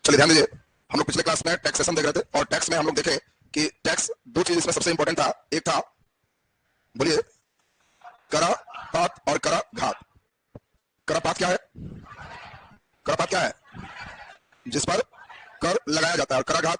चलिए ध्यान दीजिए, हम लोग पिछले क्लास में टैक्सेशन देख रहे थे और टैक्स में हम लोग देखे कि टैक्स दो चीज इसमें सबसे इंपॉर्टेंट था। एक था, बोलिए, करापात और कराघात। करापात क्या है? करापात क्या है? जिस पर कर लगाया जाता है, और कराघात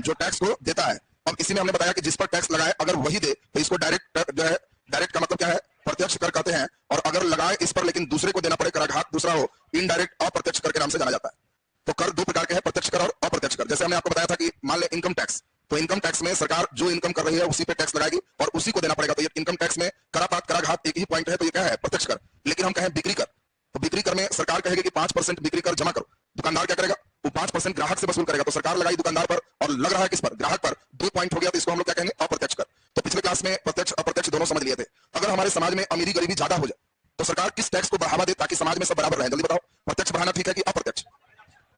जो टैक्स को देता है। अब इसी में हमने बताया कि जिस पर टैक्स लगाए अगर वही दे तो इसको डायरेक्ट जो है, डायरेक्ट का मतलब क्या है? प्रत्यक्ष कर कहते हैं। और अगर लगाए इस पर लेकिन दूसरे को देना पड़े, कराघात दूसरा हो, इनडायरेक्ट अप्रत्यक्ष कर के नाम से जाना जाता है। तो कर दो प्रकार के हैं, प्रत्यक्ष कर और अप्रत्यक्ष कर। जैसे हमने आपको बताया था कि मान ले इनकम टैक्स, तो इनकम टैक्स में सरकार जो इनकम कर रही है उसी पे टैक्स लगाएगी और उसी को देना पड़ेगा। तो ये इनकम टैक्स में करापात कराघात एक ही पॉइंट है, तो ये क्या है? प्रत्यक्ष कर। लेकिन हम कहें बिक्री कर, तो बिक्री कर में सरकार कहेगी कि 5% बिक्री कर जमा करो। दुकानदार क्या करेगा? वो 5% ग्राहक से वसूल करेगा। तो सरकार लगाई दुकानदार पर और लग रहा है किस पर? ग्राहक पर। 2 पॉइंट हो गया, तो इसको हम लोग क्या कहेंगे? अप्रत्यक्ष कर। तो पिछले क्लास में प्रत्यक्ष अप्रत्यक्ष दोनों समझ लिए थे। अगर हमारे समाज में अमीरी गरीबी ज्यादा हो जाए तो सरकार किस टैक्स को बढ़ावा दे ताकि समाज में सब बराबर रहे? जल्दी बताओ, प्रत्यक्ष बढ़ाना ठीक है कि अप्रत्यक्ष?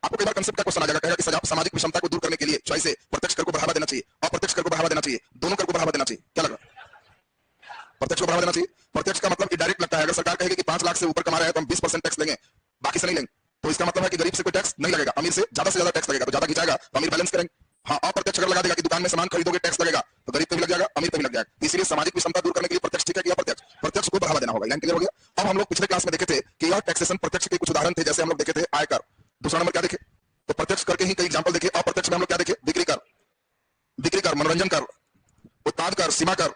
आपको कई बार कंसेप्ट का क्वेश्चन आ जाएगा, कहेगा कि सामाजिक विषमता को दूर करने के लिए चॉइस है, प्रत्यक्ष कर को बढ़ावा देना चाहिए, अप्रत्यक्ष कर को बढ़ावा देना चाहिए, दोनों कर को बढ़ावा देना चाहिए। क्या लग रहा है? प्रत्यक्ष को बढ़ावा देना चाहिए। प्रत्यक्ष का मतलब डायरेक्ट लगता है। अगर सरकार कहेगी कि 5 लाख से ऊपर कमा रहा है तो हम 20% टैक्स लेंगे, बाकी से नहीं लेंगे, तो इसका मतलब है कि गरीब से कोई टैक्स नहीं लगेगा, अमीर से ज्यादा टैक्स लगेगा। तो ज्यादा खिंचाएगा तो अमीर बैलेंस करेंगे। हाँ, अप्रत्यक्ष कर लगा देगा कि दुकान में सामान खरीदोगे टैक्स लगेगा, तो गरीब पे भी लग जाएगा, अमीर पे भी लग जाएगा। इसलिए सामाजिक विषमता दूर करने के लिए प्रत्यक्ष ठीक है कि अप्रत्यक्ष? प्रत्यक्ष को बढ़ावा देना होगा। लाइन क्लियर हो गया? अब हम लोग पिछले क्लास में देखे थे कि यह टैक्सेशन प्रत्यक्ष के कुछ उदाहरण थे। जैसे हम लोग देखे थे आयकर। दूसरा नंबर क्या देखे? तो प्रत्यक्ष करके ही कई एग्जांपल देखे। अप्रत्यक्ष में हम लोग क्या देखे? बिक्री कर, मनोरंजन कर, उत्पाद कर, सीमा कर।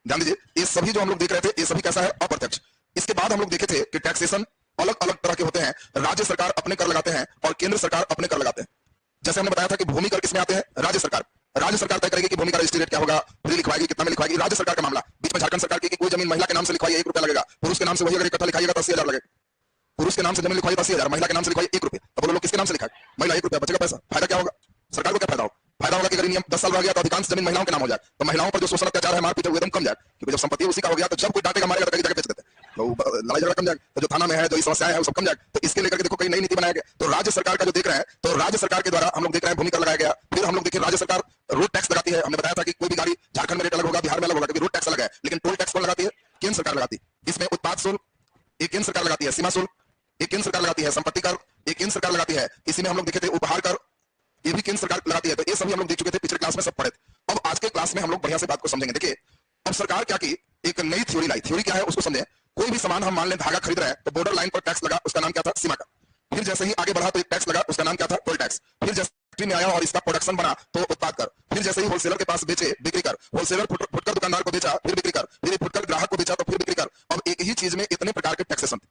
ध्यान दीजिए, ये सभी जो हम लोग देख रहे थे ये सभी कैसा है? अप्रत्यक्ष। इसके बाद हम लोग देखे थे कि टैक्सेशन अलग अलग तरह के होते हैं। राज्य सरकार अपने कर लगाते हैं और केंद्र सरकार अपने कर लगाते हैं। जैसे हमने बताया था कि भूमि कर किसमें आते हैं? राज्य सरकार। राज्य सरकार तय करेगी कि भूमि का रजिस्ट्री रेट क्या होगा, खुद लिखवाएगी, कितना में लिखवाएगी, राज्य सरकार का मामला। बीच में झारखंड सरकार की कि कोई जमीन महिला के नाम से लिखवाई 1 रुपया लगेगा, पुरुष के नाम से वही अगर इकट्ठा लिखाइएगा तो 80,000 लगेगा। पुरुष के नाम से जमीन लिखवाई 80,000, महिला के नाम से लिखवाई 1 रुपया। तो बोलो लोग किसके नाम से लिखा है? महिला 1 रुपया, बचेगा पैसा। फायदा क्या होगा? सरकार को क्या फायदा होगा? फायदा होगा कि अगर नियम 10 साल रह गया तो अधिकांश जमीन महिलाओं के नाम हो जाए, तो महिलाओं पर जो शोषण अत्याचार है, मारपीट एकदम कम जाए। क्योंकि जब संपत्ति उसी का हो गया तो जब कोई डांटेगा मारेगा तो कहीं जाके बेच देते हैं, तो लड़ाई झगड़ा कम जाएगा। तो जो थाना में है, जो समस्याएं है वो सब कम जाएगा। तो इसके लेकर के देखो कई नई नीति बनाया गया। तो राज्य सरकार का जो देख रहे हैं, तो राज्य सरकार के द्वारा हम लोग देख रहे हैं भूमि कर लगाया गया। फिर हम लोग देखिए राज्य सरकार रोड टैक्स लगाती है। हमने बताया था कि कोई भी गाड़ी झारखंड में रेट अलग होगा, बिहार में अलग होगा, क्योंकि रोड टैक्स अलग है। लेकिन टोल टैक्स कौन लगाती है? केंद्र सरकार लगाती है। इसमें उत्पाद शुल्क एक केंद्र सरकार लगाती है, सीमा शुल्क एक केंद्र सरकार लगाती है, संपत्ति कर एक केंद्र सरकार लगाती है। इसी में हम लोग देखे थे उपहार कर, ये भी केंद्र सरकार लगाती है। तो ये सभी हम लोग देख चुके थे पिछले क्लास में, सब पढ़े थे। अब आज के क्लास में हम लोग बढ़िया से बात को समझेंगे। देखिए, अब सरकार क्या की, एक नई थ्योरी लाई। थ्योरी क्या है उसको समझें। कोई भी सामान हम मान लें धागा खरीद रहे हैं तो बॉर्डर लाइन पर टैक्स लगा, उसका नाम क्या था? सीमा कर। फिर जैसे ही आगे बढ़ा तो एक टैक्स लगा, उसका नाम क्या था? Toll tax. फिर जैसे फैक्ट्री में आया और इसका प्रोडक्शन बना तो उत्पाद कर। फिर जैसे ही होलसेलर के पास बेचे, बिक्री कर। होलसेलर फुटकर दुकानदार को बेचा, फिर बिक्री कर। फिर फुटकर ग्राहक को बेचा तो फिर बिक्री कर। अब एक ही चीज में इतने प्रकार के टैक्सेशन थे।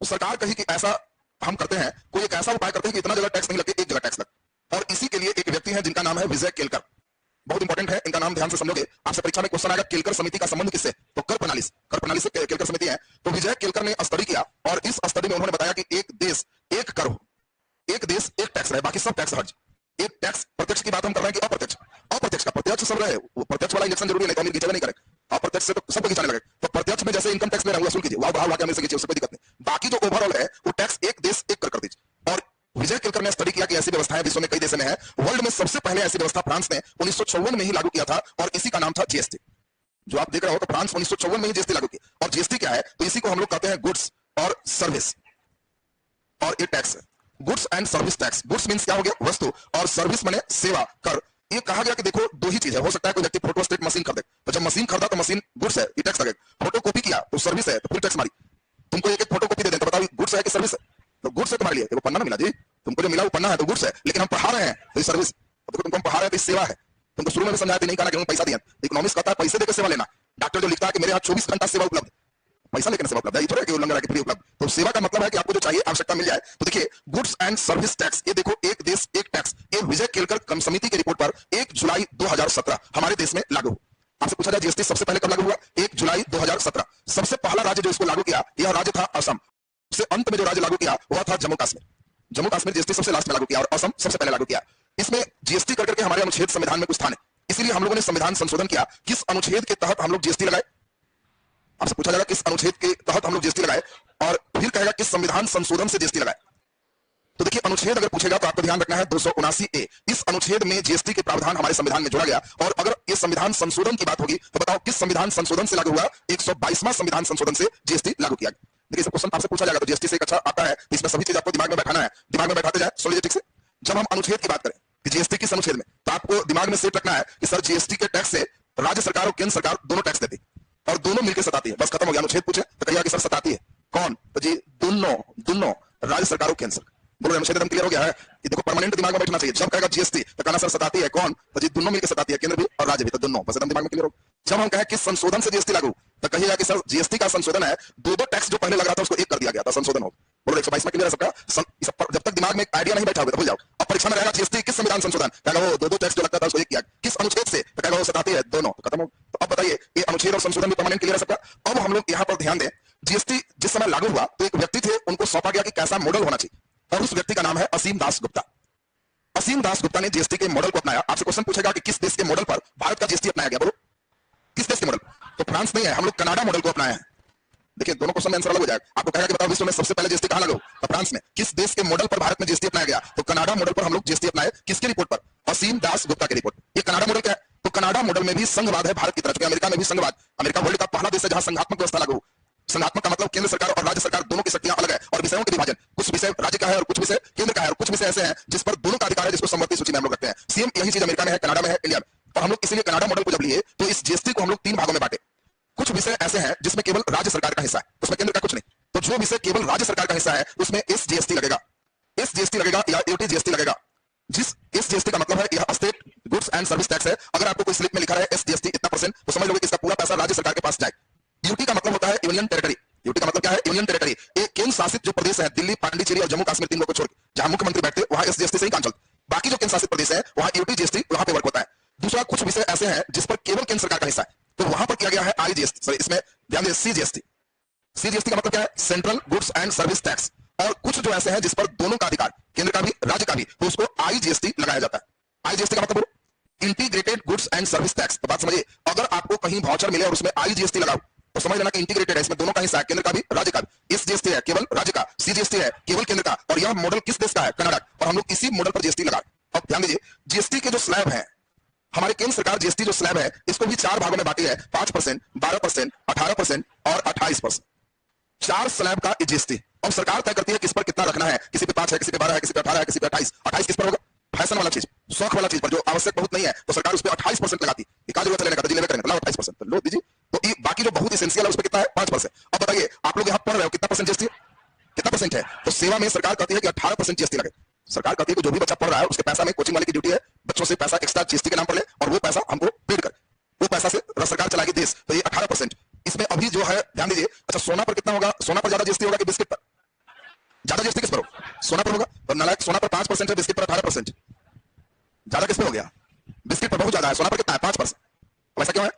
तो सरकार कही कि ऐसा हम करते हैं, कोई एक ऐसा उपाय करते हैं कि इतना जगह टैक्स नहीं लगते, एक जगह टैक्स लगे। और इसी के लिए एक व्यक्ति है जिनका नाम है विजय केलकर। बहुत इंपॉर्टेंट है, इनका नाम ध्यान से समझोगे। आपसे परीक्षा में क्वेश्चन आएगा केलकर समिति का संबंध किससे? तो कर प्रणाली से। कर प्रणाली से केलकर समिति है। तो विजय केलकर ने स्टडी किया और इस स्टडी में उन्होंने बताया कि एक देश एक कर हो, एक देश एक टैक्स रहे, बाकी सब टैक्स हट। एक टैक्स प्रत्यक्ष की बात हम कर रहे हैं कि अप्रत्यक्ष? अप्रत्यक्ष का प्रत्यक्ष सब रहे, वो प्रत्यक्ष वाला इंजेक्शन जरूरी नहीं, तो अमीर खींचेगा नहीं करे। अप्रत्यक्ष से तो सबको खिंचाने लगे। तो प्रत्यक्ष में जैसे इनकम टैक्स ले रहे हैं वसूल कीजिए, वाह वाह से कीजिए, उससे कोई दिक्कत नहीं। बाकी जो ओवरऑल है वो टैक्स एक देश एक कर दीजिए। और विजय केलकर ने स्टडी किया कि ऐसी व्यवस्थाएं विश्व में कई देशों में है। वर्ल्ड में सबसे पहले ऐसी व्यवस्था फ्रांस ने 1954 में ही लागू किया था और इसी का नाम था जीएसटी। जो आप देख रहे हो तो फ्रांस 1954 में ही जीएसटी लागू किया। और जीएसटी क्या है? तो इसी को हम लोग कहते हैं गुड्स और सर्विस, और ये टैक्स है goods and service tax. Goods means क्या हो गया? वस्तु, और सर्विस माने सेवा कर। ये कहा गया कि देखो दो ही चीज है। हो सकता है कोई व्यक्ति फोटोस्टेट मशीन खरीदे, तो जब मशीन खरीदा तो मशीन गुड्स है, ये टैक्स लगेगा। फोटो कॉपी किया तो सर्विस है, तो फिर टैक्स मारी। तुमको एक फोटो कॉपी दे दें तो बताओ गुड्स है कि सर्विस है? तो गुड्स है तुम्हारे लिए। देखो पन्ना ना मिला जी, तुमको जो मिला वो पन्ना है तो गुड्स है, लेकिन हम पढ़ा रहे हैं तो ये सर्विस। तो तुमको हम पढ़ा रहे हैं तो सेवा है। तुमको शुरू में समझाया नहीं कहा कि पैसा दिया। इकोनॉमिक्स कहता है पैसे देकर सेवा लेना। डॉक्टर जो लिखता है कि मेरे यहाँ 24 घंटा सेवा उपलब्ध, पैसा लेकर सेवा उपलब्ध है, थोड़ा कि लंगर है कि फ्री उपलब्ध। तो सेवा का मतलब है कि आपको जो चाहिए आवश्यकता मिल जाए। तो देखिए गुड्स एंड सर्विस टैक्स, ये देखो एक देश एक टैक्स, ये विजय केलकर समिति की रिपोर्ट पर 1 जुलाई 2017 हमारे देश में लागू। आपसे पूछा जाए जीएसटी सबसे पहले कब लागू हुआ? 1 जुलाई 2017। सबसे पहला राज्य जो इसको लागू किया यह राज्य था असम। उससे अंत में जो राज्य लागू किया वह था जम्मू कश्मीर। जम्मू कश्मीर जीएसटी सबसे लास्ट में लागू किया और असम सबसे पहले लागू किया। इसमें जीएसटी करके हमारे अनुच्छेद संविधान में कुछ स्थान है, इसीलिए हम लोगों ने संविधान संशोधन किया। किस अनुच्छेद के तहत हम लोग जीएसटी लगाए? आपसे पूछा जाएगा किस अनुच्छेद के तहत हम लोग जीएसटी लगाए, और फिर कहेगा किस संविधान संशोधन से जीएसटी लगाए। तो देखिए अनुच्छेद अगर पूछेगा तो आपको ध्यान रखना है 279A। इस अनुच्छेद में जीएसटी के प्रावधान हमारे संविधान में जोड़ा गया। और अगर ये संविधान संशोधन की बात होगी तो बताओ किस संविधान संशोधन से लागू हुआ? 122वां संविधान संशोधन से जीएसटी लागू किया गया। देखिए क्वेश्चन आपसे पूछा जाएगा तो जीएसटी से एक अच्छा आता है, इसमें सभी चीज आपको दिमाग में बैठाना है। दिमाग में बैठाते जाए, सुन लीजिए ठीक से। जब हम अनुच्छेद की बात करें कि जीएसटी किस अनुच्छेद में, तो आपको दिमाग में सेट रखना है कि सर जीएसटी के टैक्स से राज्य सरकार और केंद्र सरकार दोनों टैक्स देती और दोनों मिलकर सताती है। बस खत्म हो गया। अनुच्छेद पूछे तो कहिएगा कि सर सताती है कौन, तो जी दोनों राज्य सरकार और केंद्र सरकार। बोलो अनुच्छेद एकदम क्लियर हो गया है कि देखो परमानेंट दिमाग में बैठना चाहिए। जब कहेगा जीएसटी तो कहना सर सताती है कौन, तो जी दोनों मिलकर सताती है, केंद्र भी और राज्य भी, तो दोनों। बस एकदम दिमाग में क्लियर हो। जब हम कहें किस संशोधन से जीएसटी लागू, तो कहिएगा कि सर जीएसटी का संशोधन है, दो टैक्स जो पहले लग रहा था उसको एक कर दिया गया था, संशोधन हो। बोलो 122 में क्लियर है सबका। जब तक दिमाग में एक आइडिया नहीं बैठा होगा तो भूल जाओ। अब परीक्षा में रहेगा जीएसटी किस संविधान संशोधन, कहेगा वो दो टैक्स जो लगता था उसको एक किया, किस अनुच्छेद से, तो कहेगा वो सताती है दोनों, तो खत्म हो। तो अब बताइए ये अनुच्छेद और संशोधन भी परमानेंट क्लियर है सबका। अब हम लोग यहाँ पर ध्यान दें, जीएसटी जिस समय लागू हुआ तो एक व्यक्ति थे, उनको सौंपा गया कि कैसा मॉडल होना चाहिए, और उस व्यक्ति का नाम है असीम दास गुप्ता। असीम दास गुप्ता ने जीएसटी के मॉडल को अपनाया। आपसे क्वेश्चन पूछेगा कि किस देश के मॉडल पर भारत का जीएसटी अपनाया गया, बोलो किस देश के मॉडल, तो फ्रांस नहीं है, हम लोग कनाडा मॉडल को अपनाया है। देखिए दोनों क्वेश्चन में आंसर अलग हो जाएगा। आपको कहेगा कि बताओ विश्व में सबसे पहले जीएसटी कहां लागू, तो फ्रांस में। किस देश के मॉडल पर भारत में जीएसटी अपनाया गया, तो कनाडा मॉडल पर हम लोग जीएसटी अपनाए। किसकी रिपोर्ट पर, असीम दास गुप्ता की रिपोर्ट। ये कनाडा मॉडल क्या है, तो कनाडा मॉडल में भी संघवाद है भारत की तरह। अमेरिका में भी संघवाद, अमेरिका वर्ल्ड का पहला देश है जहां संघात्मक व्यवस्था लागू। संघात्मक का मतलब केंद्र सरकार और राज्य सरकार दोनों की शक्तियां अलग है और विषयों के विभाजन, कुछ विषय राज्य का है और कुछ विषय केंद्र का है, और कुछ विषय ऐसे हैं जिस पर दोनों का अधिकार है, जिसको समवर्ती सूची में हम लोग रखते हैं। सेम यही चीज अमेरिका में है, कनाडा में है, इंडिया में। तो हम लोग इसीलिए कनाडा मॉडल को जब लिए तो इस जीएसटी को हम लोग 3 भागों में बांटे। कुछ विषय ऐसे हैं जिसमें केवल राज्य सरकार का हिस्सा है, उसमें केंद्र का कुछ नहीं। तो जो विषय केवल राज्य सरकार का हिस्सा है उसमें एसजीएसटी लगेगा, एसजीएसटी लगेगा या यूटीजीएसटी लगेगा। जिस एसजीएसटी का मतलब है यह state goods and service tax है। अगर आपको कोई स्लिप में लिखा है एसजीएसटी इतना परसेंट, तो समझ लोगे कि इसका पूरा पैसा राज्य सरकार के पास जाए। यूटी का मतलब होता है यूनियन टेरिटरी। यूटी का मतलब क्या है, यूनियन टेरिटरी। एक केंद्र शासित जो प्रदेश है, दिल्ली, पांडिचेरी और जम्मू कश्मीर, तीनों को छोड़ जहां मुख्यमंत्री बैठते वहां एसजीएसटी से ही काम चलता। बाकी जो केंद्र शासित प्रदेश है वहां यूटीजीएसटी वहां पे वर्क होता है। दूसरा, कुछ विषय ऐसे हैं जिस पर केवल केंद्र सरकार का हिस्सा है, तो वहां पर किया गया है आईजीएसटी, सॉरी इसमें ध्यान दें सीजीएसटी। सीजीएसटी का मतलब क्या है, central goods and service tax. और कुछ जो ऐसे हैं जिस पर दोनों का अधिकार, केंद्र का भी राज्य का भी, तो उसको आईजीएसटी लगाया जाता है। आईजीएसटी का मतलब integrated goods and service tax. तो बात समझिए, अगर आपको कहीं वाउचर मिले और उसमें आईजीएसटी लगाओ तो समझ लेना कि इंटीग्रेटेड है, इसमें दोनों का हिस्सा है, केंद्र का भी राज्य का भी। एसजीएसटी है केवल राज्य का, सीजीएसटी है केवल केंद्र का, और यह मॉडल किस देश का है, कनाडा, और हम लोग इसी मॉडल पर जीएसटी लगा। अब ध्यान दीजिए, जीएसटी के जो स्लैब है, हमारे केंद्र सरकार जीएसटी जो स्लैब है इसको भी 4 भागों में बांटी है, 5%, 12%, 18% और 28%। 4 स्लैब का जीएसटी। अब सरकार तय करती है किस पर कितना रखना है, किसी पे 5 है, किसी पे 12 है, किसी पे 18 है, किसी पे 28। 28 किस पर होगा, फैशन वाला चीज, शौक वाला चीज पर, जो आवश्यक बहुत नहीं है, तो सरकार उस पर 28% लगाती है। क्या जरूरत है लेने का, तो जिले में करेंगे 28%, तो लो दीजिए। तो ये बाकी जो बहुत इसेंशियल है उस पर कितना है, 5%। अब बताइए आप लोग यहाँ पढ़ रहे हो कितना परसेंट जीएसटी, कितना परसेंट है, तो सेवा में सरकार कहती है कि 18% जीएसटी लगे। सरकार कहती है कि जो भी बच्चा पढ़ रहा है उसके पैसा में कोचिंग वाले की ड्यूटी है बच्चों से पैसा एक्स्ट्रा जीएसटी के नाम पर ले और वो पैसा हमको पेड कर, वो पैसा से सरकार चलाएगी देश। तो ये 18%। इसमें अभी जो है ध्यान दीजिए, अच्छा सोना पर कितना होगा, सोना पर ज्यादा जीएसटी होगा कि बिस्किट पर, ज्यादा जीएसटी किस पर होगा, सोना पर होगा। तो नालायक, सोना पर 5% है, बिस्किट पर 18%, ज्यादा किस पर हो गया, बिस्किट पर बहुत ज्यादा है, सोना पर कितना है, 5%। अब ऐसा क्यों है,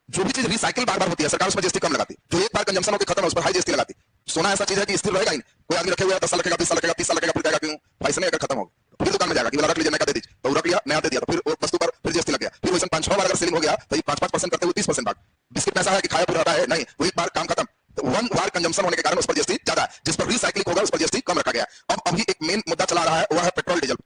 जो भी चीज रिसाइकिल बार बार होती है सरकार उसमें जीएसटी कम लगाती, जो एक बार कंजम्पशन होकर खत्म है उस पर हाई जीएसटी लगाती। सोना ऐसा चीज है कि स्थिर रहेगा ही नहीं, कोई आदमी रखे हुए 10 साल रखेगा, 20 साल रखेगा, 30 साल रखेगा, फिर कहेगा क्यों भाई से नहीं, अगर खत्म होगा फिर दुकान में जाएगा कि रख लीजिए नया दे दीजिए, तो रख लिया नया दे दिया, तो फिर वस्तु पर फिर जीएसटी लग गया। फिर वैसे 5-6 बार अगर सेलिंग हो गया तो ये 5-5% करते हुए 30% भाग। बिस्किट ऐसा है कि खाया पूरा रहता है नहीं, वो एक बार काम खत्म, तो 1 बार कंजम्पशन होने के कारण उस पर जीएसटी ज्यादा है, जिस पर रिसाइक्लिंग होगा उस पर जीएसटी कम रखा गया। अब अभी एक मेन मुद्दा चला रहा है वो है पेट्रोल डीजल।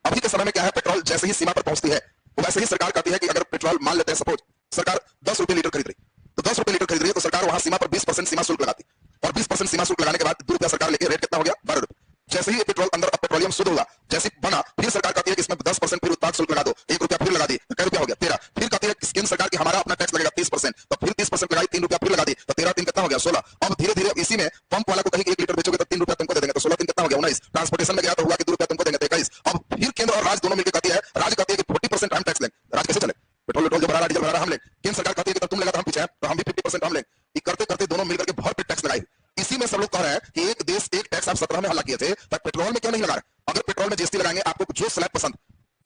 अभी के समय में क्या है, पेट्रोल जैसे ही सीमा पर पहुंचती है वैसे ही सरकार कहती है कि अगर पेट्रोल मान लेते हैं सपोज सरकार 10 रुपए लीटर खरीद रही, तो 10 रुपए लीटर खरीद रही है, तो सरकार वहां सीमा पर 20% सीमा शुल्क लगाती, और 20% सीमा शुल्क लगाने के बाद 2 रुपया सरकार लेके रेट कितना हो गया, 12 रुपए। जैसे ही पेट्रोल अंदर पेट्रोलियम शुद्ध होगा, जैसे बना, फिर सरकार कहती है कि इसमें 10% फिर उत्पाद शुल्क लगा दो, 1 रुपया फिर लगा दी, तो कै रुपया हो गया, 13। फिर कहती है केंद्र सरकार की हमारा अपना टैक्स लगेगा 30%, तो फिर 30% लगाई, 3 रुपया फिर लगा दी, तो 13 3 कितना हो गया, 16। अब धीरे धीरे इसी में पंप वाला को कहीं 1 लीटर बेचोगे तो 3 रुपया तुमको दे देंगे, तो 16 3 कितना हो गया, 19। ट्रांसपोर्टेशन में गया तो हुआ कि 2 रुपया तुमको देंगे, तो 21। अब फिर केंद्र और राज्य दोनों मिलकर कहती है, राज्य कहती है कि 40% हम टैक्स लेंगे, राज्य कैसे चले, पेट्रोल जो भरा डीजल भरा हम लेंगे, केंद्र सरकार कहती है कि तुम लेगा तो हम पीछे हैं, तो हम भी 50% हम लेंगे। ये करते करते दोनों मिलकर के भर पे टैक्स लगाई। इसी में सब लोग कह रहे हैं कि एक देश एक टैक्स आप 17 में हल्ला किए थे, तो पेट्रोल में क्यों नहीं लगा रहे। अगर पेट्रोल में जीएसटी लगाएंगे, आपको जो स्लैब पसंद,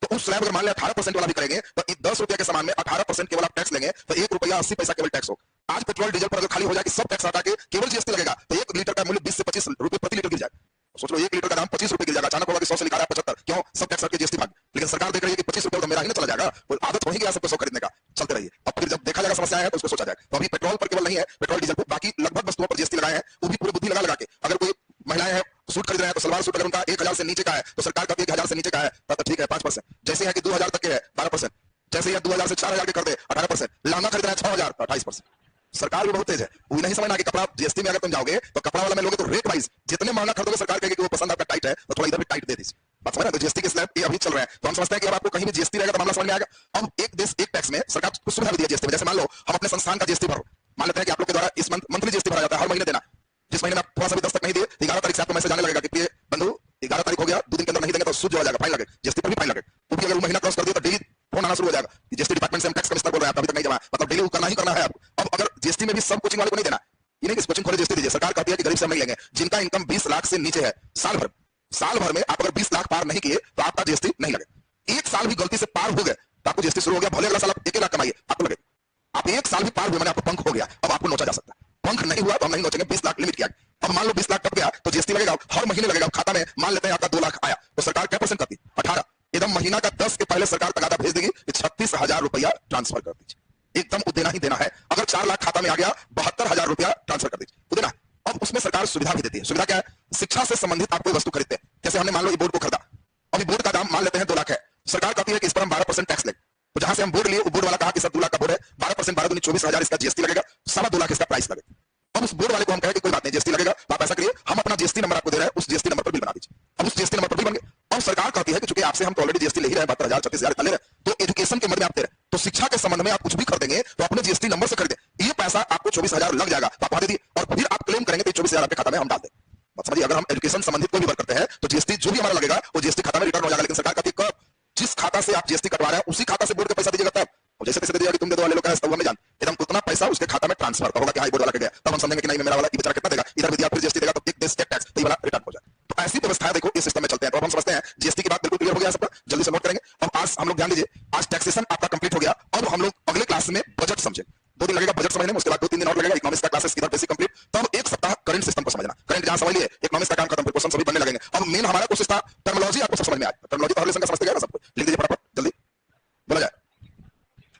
तो उस स्लैब अगर मान लिया 18% वाला भी करेंगे, तो 10 रुपया के सामान में 18% केवल आप टैक्स लेंगे, तो 1 रुपया 80 पैसा केवल टैक्स हो। आज पेट्रोल डीजल पर अगर खाली हो जाए कि सब टैक्स हटा के केवल जीएसटी लगेगा, तो 1 लीटर का मूल्य 20 से 25 रुपए प्रति लीटर गिर जाएगा। सोच लो 1 लीटर का दाम 25 रुपए गिर जाएगा, अचानक होगा कि 100 से लिखा रहा है 75, क्यों, सब टैक्स हट के जीएसटी भाग। लेकिन सरकार देख रही है कि 25 रुपए तो मेरा ही ना चला जाएगा, तो आदत वही गया सबको 100 खरीदने का, चलते रहिए। अब फिर जब देखा जाएगा समस्या है तो उसको सोचा जाएगा। तो अभी पेट्रोल पर केवल नहीं है, पेट्रोल डीजल पर बाकी लगभग वस्तुओं पर जीएसटी लगाए हैं, वो भी पूरी बुद्धि लगा के। अगर कोई महिलाएं हैं सूट खरीद रहे हैं, तो सलवार सूट अगर उनका 1000 से नीचे का है, तो सरकार कहती है कि 1000 से नीचे का है तो ठीक है 5%। जैसे है कि 2000 तक के है 12%, जैसे है 2000 से 4000 के कर दे 18%, लहंगा खरीद रहे हैं 6000 तो 28%। सरकार भी बहुत तेज है, वो नहीं समझना कि कपड़ा जीएसटी में अगर तुम जाओगे तो कपड़ा वाला में लोगे तो रेट वाइज जितने महंगा खरीदोगे सरकार कहेगी कि वो पसंद आपका टाइट है तो थोड़ा इधर भी टाइट दे दीजिए, बात समझ रहे हैं? तो जीएसटी के स्लैब ये अभी चल रहे हैं, तो हम समझते हैं कि अब आपको कहीं भी जीएसटी रहेगा तो मामला समझ में आएगा। अब एक देश एक टैक्स में सरकार कुछ सुविधा भी दी है जीएसटी में। जैसे मान लो हम अपने संस्थान का जीएसटी भरो, मान लेते हैं कि आप लोग के द्वारा इस मंथली जीएसटी भरा जाता है, हर महीने देना। जिस महीने में आप थोड़ा सा भी दस्तक नहीं दिए, 11 तारीख से आपको मैसेज आने लगेगा कि प्रिय बंधु 11 तारीख हो गया, 2 दिन के अंदर नहीं देंगे तो सूद जोड़ा जाएगा, फाइन लगे, जीएसटी पर भी फाइन लगे। क्योंकि अगर वो महीना क्रॉस कर दिया तो डेली फोन आना शुरू हो जाएगा कि जीएसटी डिपार्टमेंट से हम टैक्स कमिश्नर बोल रहे हैं, आप अभी तक नहीं जमा, मतलब डेली करना ही करना है आपको। अब अगर जीएसटी में भी सब कोचिंग वाले को नहीं देना, ये नहीं कि कोचिंग खोले जीएसटी दीजिए, सरकार कहती है कि गरीब से हम नहीं लेंगे, जिनका इनकम 20 लाख से नीचे है साल भर में आप अगर 20 लाख पार नहीं किए तो आपका जीएसटी नहीं लगे। एक साल भी गलती से पार हो गए तो आपको जीएसटी शुरू हो गया, भले अगला साल आप 1 लाख कमाइए आपको लगे। आप एक साल भी पार हुए मैंने आपको पंख हो गया, अब आपको नोचा जा सकता है। पंख नहीं हुआ तो हम नहीं नोचेंगे, 20 लाख लिमिट किया। अब मान लो 20 लाख टप गया तो जीएसटी लगेगा, हर महीने लगेगा। खाता में मान लेते हैं आपका 2 लाख आया तो सरकार क्या परसेंट करती? 18। एकदम महीना का 10 के पहले सरकार तगादा भेज देगी, 36,000 रुपया ट्रांसफर कर दीजिए, एकदम देना ही देना है। अगर 4 लाख खाता में आ गया, 72,000 रुपया ट्रांसफर कर दीजिए, देना। अब उसमें सरकार सुविधा भी देती है। सुविधा क्या है? शिक्षा से संबंधित आप कोई वस्तु खरीदते हैं, जैसे हमने मान लो ये बोर्ड को खरीदा, अभी बोर्ड का दाम मान लेते हैं 2 लाख है, सरकार कहती है कि इस पर हम 12% टैक्स लेंगे। तो जहां से हम बोर्ड लिए वो बोर्ड वाला कहा कि सर 2 लाख का बोर्ड है, 12% 12 दूनी 24,000 इसका जीएसटी लगेगा, 2.25 लाख इसका प्राइस लगेगा। अब उस बोर्ड वाले को हम कहें कि कोई बात नहीं जीएसटी लगेगा, आप ऐसा करिए हम अपना जीएसटी नंबर आपको दे रहे हैं, उस जीएसटी नंबर पर बिल बना दीजिए। अब उस जीएसटी नंबर पर बिल बन गया। अब सरकार कहती है कि चूंकि आपसे हम तो ऑलरेडी जीएसटी ले ही रहे हैं, 72,000 36,000 ले रहे हैं, तो एजुकेशन के मद में आप दे रहे हैं, तो शिक्षा के संबंध में आप कुछ भी खरीदेंगे तो अपने जीएसटी नंबर से खरीदे, ये पैसा आपको 24,000 लग जाएगा, तो आप दे दिए और फिर आप क्लेम करेंगे तो 24,000 आपके खाता में हम डाल दें। बात समझिए, अगर हम एजुकेशन संबंधित कोई भी वर्क करते हैं तो जीएसटी जो भी हमारा लगेगा वो जीएसटी खाता में रिटर्न हो जाएगा। लेकिन सरकार कहती है जिस खाता से आप जीएसटी कटवा रहे हैं उसी खाता से बोर्ड का पैसा दीजिएगा, तब जैसे तैसे दे दिया कि तुम दे दो वाले लोग का नहीं जानते, एकदम उतना पैसा उसके खाता में ट्रांसफर होगा कि हाई बोर्ड वाला के गया, तब हम समझेंगे कि नहीं मेरा वाला ये बेचारा कितना देगा, इधर भी दिया फिर जीएसटी देगा तो एक देश एक टैक्स, तो ये वाला रिटर्न हो जाए। तो ऐसी व्यवस्था है, देखो इस सिस्टम में चलते हैं। तो अब हम समझते हैं जीएसटी की बात बिल्कुल क्लियर हो गया सबका, जल्दी से नोट करेंगे। अब आज हम लोग ध्यान दीजिए, आज टैक्सेशन आपका कंप्लीट हो गया। अब हम लोग अगले क्लास में बजट समझे, 2 दिन लगेगा बजट समझने में, उसके बाद 2-3 दिन और लगेगा इकोनॉमिक्स का क्लासेस इधर बेसिक कंप्लीट, तब 1 सप्ताह करंट सिस्टम को समझना। करंट जहां समझ लिए इकोनॉमिक्स का काम खत्म, क्वेश्चन सभी बनने लगेंगे। अब मेन हमारा कोशिश था टर्मिनोलॉजी आपको सब समझ में आए, टर्मिनोलॉजी तो हर लेसन का समझते गए ना सबको, लिख दीजिए फटाफट जल्दी बोला जाए।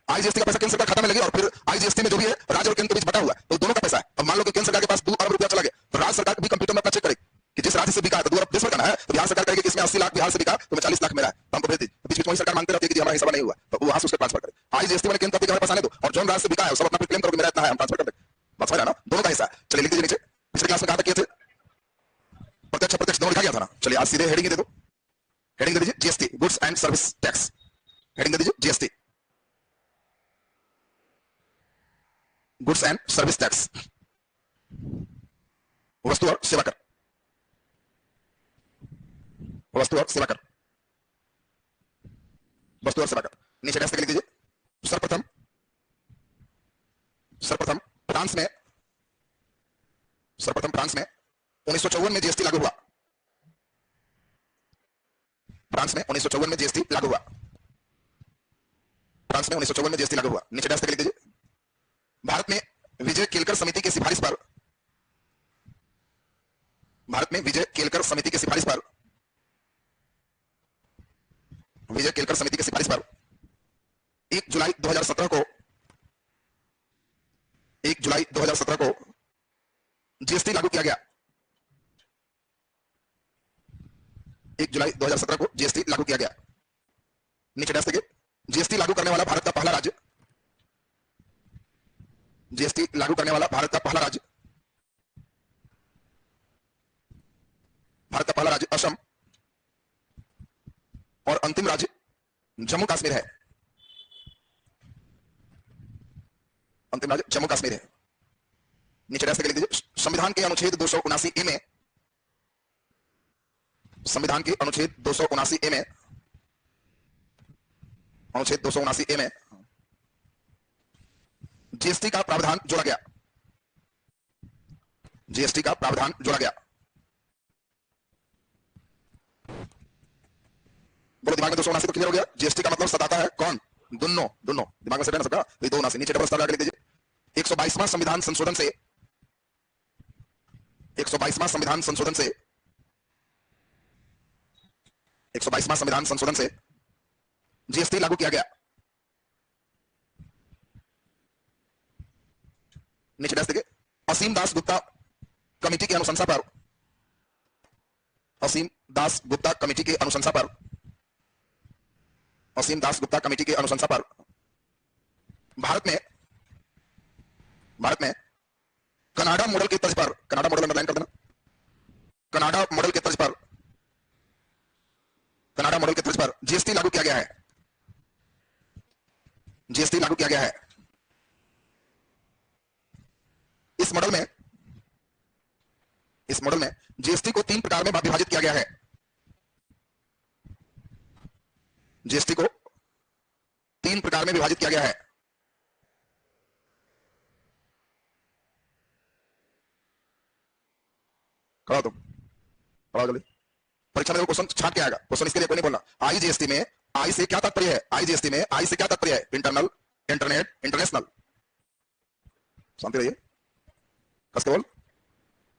आईजीएसटी का पैसा केंद्र सरकार खाता में लगी और फिर आईजीएसटी में जो भी है राज्य और केंद्र के बीच बटा हुआ है, तो दोनों का पैसा है। अब मान लो कि केंद्र सरकार के पास 2 अरब रुपया चला गया, तो राज्य सरकार भी कंप्यूटर में अपना चेक करेगी कि जिस राज्य से बिका है तो 2 अरब देश में करना है, तो बिहार सरकार कहेगी कि इसमें 80 लाख बिहार से बिका तो 40 लाख मेरा है, तो हमको भेज दीजिए। बीच में वही सरकार मांगते रहती है कि हमारा हिस्सा नहीं हुआ, तो वो वहां से उसके ट्रांसफर करे। आईजीएसटी में केंद्र के पास आने दो और जो राज्य से बिका है सब अपना क्लेम करोगे, मेरा इतना है, हम ट्रांसफर कर देंगे। बस समझ रहे ना, दोनों का हिस्सा। चलिए लिख दीजिए नीचे, पिछले क्लास में कहा था किए थे प्रत्यक्ष प्रत्यक्ष दोनों लिखा गया था ना। चलिए आज सीधे हेडिंग दे दो, हेडिंग दे दीजिए GST, goods and service tax, heading दे दीजिए GST, goods and service tax, वस्तु और सेवा कर, वस्तु और सेवा कर, वस्तु और सेवा कर। नीचे डैश लिख दीजिए सर्वप्रथम फ्रांस में 1954 में जीएसटी लागू हुआ, फ्रांस में 1954 में जीएसटी लागू हुआ, फ्रांस में 1954 में जीएसटी लागू हुआ। नीचे डैश लिख दीजिए भारत में विजय केलकर समिति की सिफारिश पर, भारत में विजय केलकर समिति की सिफारिश पर, विजय केलकर समिति की सिफारिश पर 1 जुलाई 2017 को, 1 जुलाई 2017 को जीएसटी लागू किया गया, 1 जुलाई 2017 को जीएसटी लागू किया गया। नीचे डैश देखिए जीएसटी लागू करने वाला भारत का पहला राज्य, जीएसटी लागू करने वाला भारत का पहला राज्य, भारत का पहला राज्य असम और अंतिम राज्य जम्मू कश्मीर है, अंतिम राज्य जम्मू कश्मीर है। नीचे डैश लिख दीजिए संविधान के अनुच्छेद 279 ए में, संविधान के अनुच्छेद 279 ए में, अनुच्छेद 279 ए में जीएसटी का प्रावधान जोड़ा गया, जीएसटी का प्रावधान जोड़ा गया। बोलो दिमाग में 279 तो क्लियर हो गया। जीएसटी का मतलब सताता है कौन? दोनों, दोनों दिमाग में सेट है ना सबका, ये 279। नीचे डबल स्टार लगा के लिख दीजिए 122वां संविधान संशोधन से, 122वां संविधान संशोधन से, 122वां संविधान संशोधन से जीएसटी लागू किया गया। नीचे डैश देखिए असीम दास गुप्ता कमेटी की अनुशंसा पर, असीम दास गुप्ता कमेटी की अनुशंसा पर, असीम दास गुप्ता कमेटी की अनुशंसा पर भारत में कनाडा मॉडल की तर्ज पर, कनाडा मॉडल अंडरलाइन कर देना, कनाडा मॉडल की तर्ज पर पर जीएसटी लागू किया गया है, जीएसटी लागू किया गया है। इस मॉडल में जीएसटी को 3 प्रकार में विभाजित किया गया है। जीएसटी को 3 प्रकार में विभाजित किया गया है। खड़ा तुम, खड़ा जल्दी। परीक्षा में क्वेश्चन छाट के आएगा, क्वेश्चन इसके लिए कोई नहीं बोलना। आई जीएसटी में आई से क्या तात्पर्य है? आई जीएसटी में आई से क्या तात्पर्य है? Internal, internet, international. शांति रहिए, कस के बोल।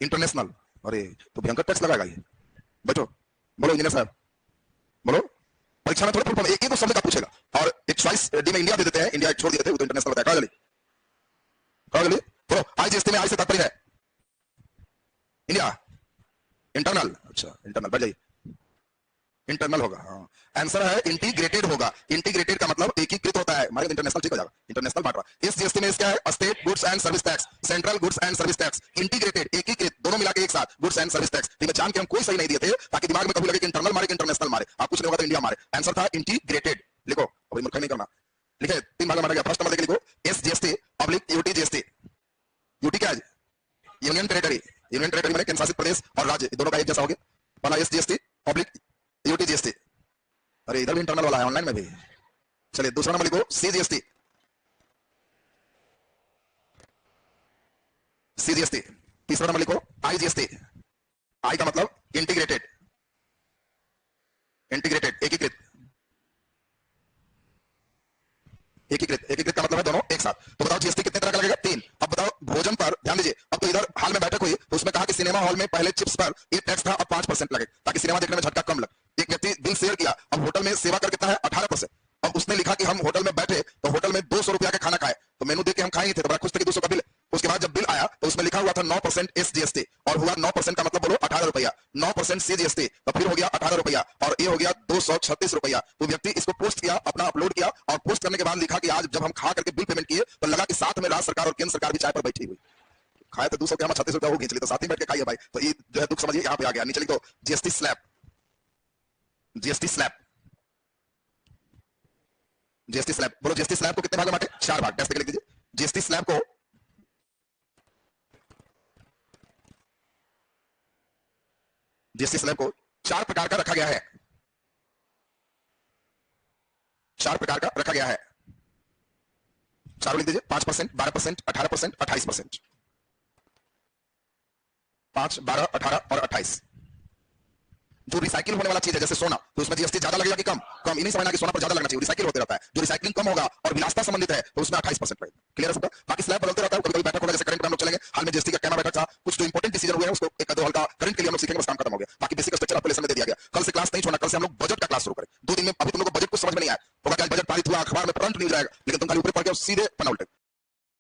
इंटरनेशनल। अरे तो भयंकर टैक्स लगाएगा ये। बैठो, बोलो इंजीनियर साहब, बोलो। परीक्षा में थोड़ा फुल फॉर्म एक ही तो शब्द का पूछेगा और एक चॉइस डी में इंडिया दे देते हैं, इंडिया छोड़ दिए थे, वो तो इंटरनेशनल बताया। कहा जल्दी, कहा जल्दी। बोलो, आई जीएसटी में आई से तात्पर्य है इंडिया, इंटरनल। अच्छा इंटरनल, बैठ जाइए। इंटरनल होगा, हाँ। आंसर है इंटीग्रेटेड होगा। इंटीग्रेटेड का मतलब एकीकृत होता है। हमारे इंटरनेशनल ठीक हो जाएगा, इंटरनेशनल बांट रहा। इस जीएसटी में क्या है? State goods and service tax, central goods and service tax. Integrated, एकीकृत, दोनों मिला के एक साथ, गुड्स एंड सर्विस टैक्स। तो जान के हम कोई सही नहीं दिए थे ताकि दिमाग में कभी लगे कि इंटरनल मारे कि इंटरनेशनल मारे। आप कुछ नहीं होगा तो इंडिया मारे। आंसर था इंटीग्रेटेड। लिखो, अभी मूर्ख नहीं करना। लिखे 3 भाग में बांटा गया। फर्स्ट नंबर लिखो S GST public UT GST. UT क्या है? Union territory. यूनियन टेरिटरी माने केंद्र शासित प्रदेश और राज्य, दोनों का एक जैसा हो गया। पहला S GST public UT GST. अरे इधर भी इंटरनल वाला है, ऑनलाइन में भी। चलिए दूसरा नंबर लिखो सीजीएसटी। सीजीएसटी। तीसरा नंबर लिखो आईजीएसटी। आई का मतलब इंटीग्रेटेड, इंटीग्रेटेड, एकीकृत। एकीकृत, एकीकृत का मतलब है दोनों एक साथ। तो बताओ जीएसटी कितने तरह का लगेगा? 3। अब बताओ भोजन पर ध्यान दीजिए। अब तो इधर हाल में बैठक हुई तो उसमें कहा कि सिनेमा हॉल में पहले चिप्स पर ये टैक्स था, अब 5% लगे ताकि सिनेमा देखने में झटका कम लगे। एक व्यक्ति बिल शेयर किया, अब होटल में सेवा कर कितना है? 18%। अब उसने लिखा कि हम होटल में बैठे तो होटल में 200 रुपया का खाना खाए, तो मेनू देख के हम खाए थे तो बड़ा खुश थे कि 200 का बिल। उसके बाद जब बिल आया तो उसमें लिखा हुआ था 9% एसजीएसटी और हुआ 9% का मतलब बोलो 18 रुपया। 9% सीजीएसटी तो फिर हो गया 18 रुपया और ये हो गया 236 रुपया। तो व्यक्ति इसको पोस्ट किया, अपना अपलोड किया और पोस्ट करने के बाद लिखा कि आज जब हम खा करके बिल पेमेंट किए तो लगा कि साथ में राज्य सरकार और केंद्र सरकार भी चाय पर बैठी हुई। खाए तो 200 के, हम 36 रुपया वो खींच ली, तो साथ ही बैठ के खाइए भाई। तो ये जो है दुख समझिए यहाँ पे आ गया। नीचे लिख दो GST slab. GST slab, GST slab. बोलो जीएसटी स्लैब को कितने भाग में बांटे? 4 भाग। टेस्ट लिख दीजिए। जीएसटी स्लैब को जीएसटी स्लैब को 4 प्रकार का रखा गया है। 4 प्रकार का रखा गया है। 4 लिख दीजिए। 5%, 12%, 18%, 28%। 5, 12, 18 और 28। जो रिसाइकिल होने वाला चीज है जैसे सोना, तो उसमें जीएसटी ज्यादा लगेगा कि कम? कम। इन्हीं समझना कि सोना पर ज्यादा लगना चाहिए, रिसाइकिल होते रहता है। जो रिसाइकलिंग कम होगा और विलासता संबंधित है तो उसमें 28% पड़ेगा। क्लियर है सबका? बाकी स्लैब बदलते रहता है, कभी कभी बैठक होगा, जैसे करंट पे हम लोग चलेंगे। हाल में जीएसटी का कैमरा बैठक था, कुछ जो इंपॉर्टेंट डिसीजन हुए हैं उसको एक दो हल्का करंट के लिए हम लोग सीखेंगे, बस काम खत्म हो गया। बाकी बेसिक स्ट्रक्चर आपको लेसन में दे दिया गया। कल से क्लास नहीं छोड़ना, कल से हम लोग बजट का क्लास शुरू करें। 2 दिन में अभी तुम लोग को बजट कुछ समझ में नहीं आया होगा, क्या बजट पारित हुआ, अखबार में फ्रंट न्यूज आएगा, लेकिन तुम खाली ऊपर पढ़ के सीधे पन्ना उल्टे।